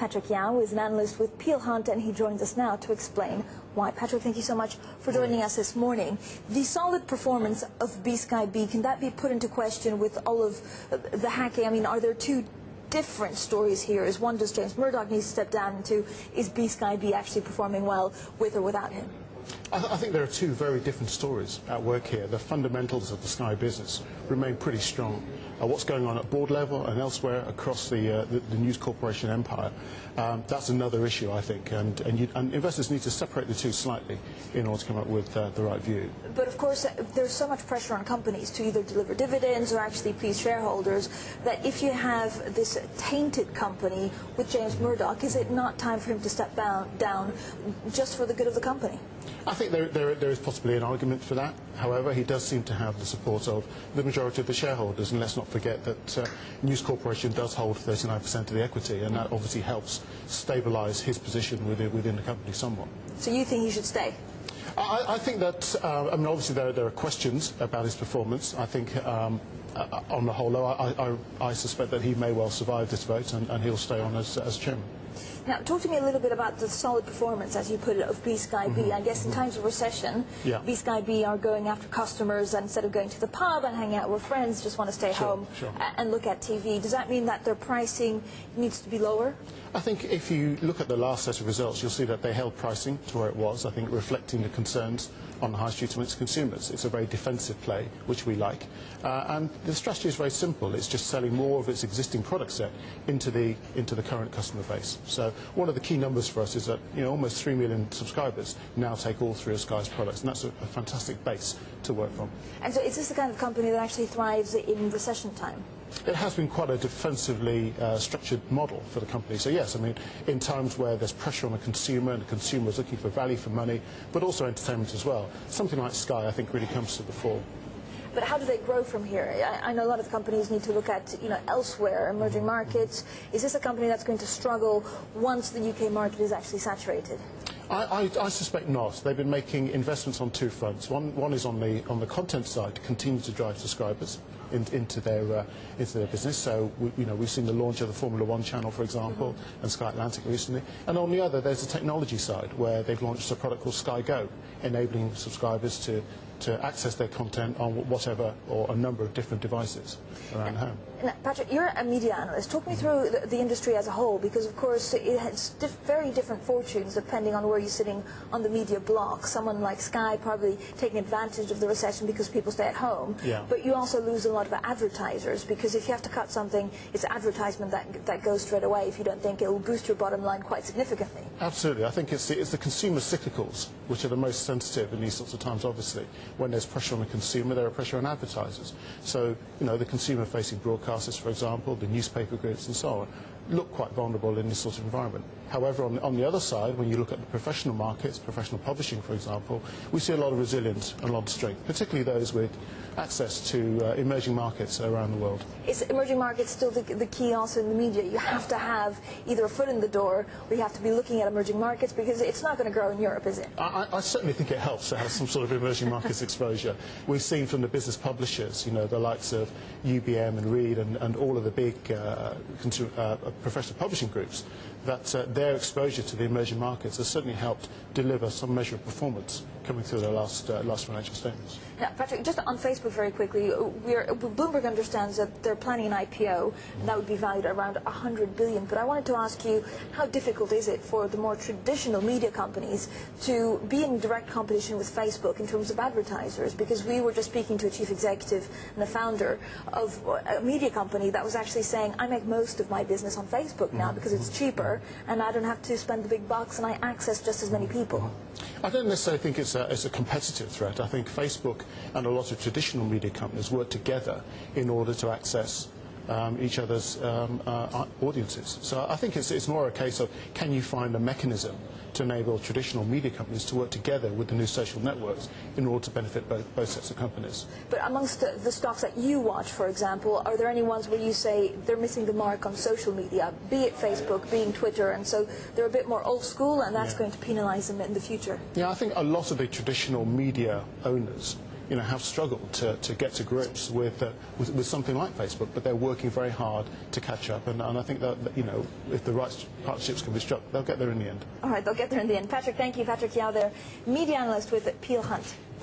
Patrick Yao is an analyst with Peel Hunt, and he joins us now to explain why. Patrick, thank you so much for joining us this morning. The solid performance of BSkyB, can that be put into question with all of the hacking? I mean, are there two different stories here? Is one, does James Murdoch need to step down, and two, is BSkyB actually performing well with or without him? I think there are two very different stories at work here. The fundamentals of the Sky business remain pretty strong. What's going on at board level and elsewhere across the News Corporation empire, that's another issue, I think, and investors need to separate the two slightly in order to come up with the right view. But of course, there's so much pressure on companies to either deliver dividends or actually please shareholders, that if you have this tainted company with James Murdoch, is it not time for him to step down just for the good of the company? I think there is possibly an argument for that. However, he does seem to have the support of the majority of the shareholders, and let's not forget that News Corporation does hold 39% of the equity, and that obviously helps stabilise his position within the company somewhat. So you think he should stay? I think that, I mean, obviously there are questions about his performance. I think on the whole, though, I suspect that he may well survive this vote, and he'll stay on as chairman. Now, talk to me a little bit about the solid performance, as you put it, of BSkyB. I guess in times of recession, BSkyB are going after customers, and instead of going to the pub and hanging out with friends, just want to stay home and look at TV. Does that mean that their pricing needs to be lower? I think if you look at the last set of results, you'll see that they held pricing to where it was, I think reflecting the concerns on the high street amongst consumers. It's a very defensive play, which we like. And the strategy is very simple. It's just selling more of its existing product set into the current customer base. So one of the key numbers for us is that almost 3 million subscribers now take all three of Sky's products, and that's a fantastic base to work from. And so is this the kind of company that actually thrives in recession time? It has been quite a defensively structured model for the company. So yes, I mean, in times where there's pressure on the consumer, and the consumer is looking for value for money, but also entertainment as well, something like Sky, I think, really comes to the fore. But how do they grow from here? I know a lot of companies need to look at elsewhere, emerging markets. Is this a company that's going to struggle once the UK market is actually saturated? I suspect not. They've been making investments on two fronts. One is on the content side, to continue to drive subscribers into their business. So we've seen the launch of the Formula One channel, for example, and Sky Atlantic recently. And on the other, there's the technology side, where they've launched a product called Sky Go, enabling subscribers to access their content on whatever or a number of different devices around home. Now, Patrick, you're a media analyst. Talk me through the industry as a whole, because of course it has very different fortunes depending on where you're sitting on the media block. Someone like Sky probably taking advantage of the recession because people stay at home, but you also lose a lot of advertisers, because if you have to cut something, it's advertisement that goes straight away if you don't think it will boost your bottom line quite significantly. Absolutely. I think it's the consumer cyclicals which are the most sensitive in these sorts of times, obviously. When there's pressure on the consumer, there are pressure on advertisers. So, the consumer-facing broadcasters, for example, the newspaper groups and so on, look quite vulnerable in this sort of environment. However, on the other side, when you look at the professional markets, professional publishing, for example, we see a lot of resilience and a lot of strength, particularly those with access to emerging markets around the world. Is emerging markets still the key also in the media? You have to have either a foot in the door, or you have to be looking at emerging markets, because it's not going to grow in Europe, is it? I certainly think it helps to have some sort of emerging markets exposure. We've seen from the business publishers, the likes of UBM and Reed and all of the big professional publishing groups, that their exposure to the emerging markets has certainly helped deliver some measure of performance coming through their last financial statements. Now, Patrick, just on Facebook very quickly, Bloomberg understands that they're planning an IPO, and that would be valued at around $100 billion. But I wanted to ask you, how difficult is it for the more traditional media companies to be in direct competition with Facebook in terms of advertisers? Because we were just speaking to a chief executive and a founder of a media company that was actually saying, I make most of my business on Facebook now because it's cheaper, and I don't have to spend the big bucks, and I access just as many people. I don't necessarily think it's a competitive threat. I think Facebook and a lot of traditional media companies work together in order to access each other's audiences. So I think it's more a case of, can you find a mechanism to enable traditional media companies to work together with the new social networks in order to benefit both sets of companies. But amongst the stocks that you watch, for example, are there any ones where you say they're missing the mark on social media, be it Facebook, being Twitter, and so they're a bit more old school, and that's going to penalise them in the future? Yeah, I think a lot of the traditional media owners have struggled to get to grips with something like Facebook, but they're working very hard to catch up. And I think that if the right partnerships can be struck, they'll get there in the end. All right, they'll get there in the end. Patrick, thank you. Patrick Yao there, media analyst with Peel Hunt.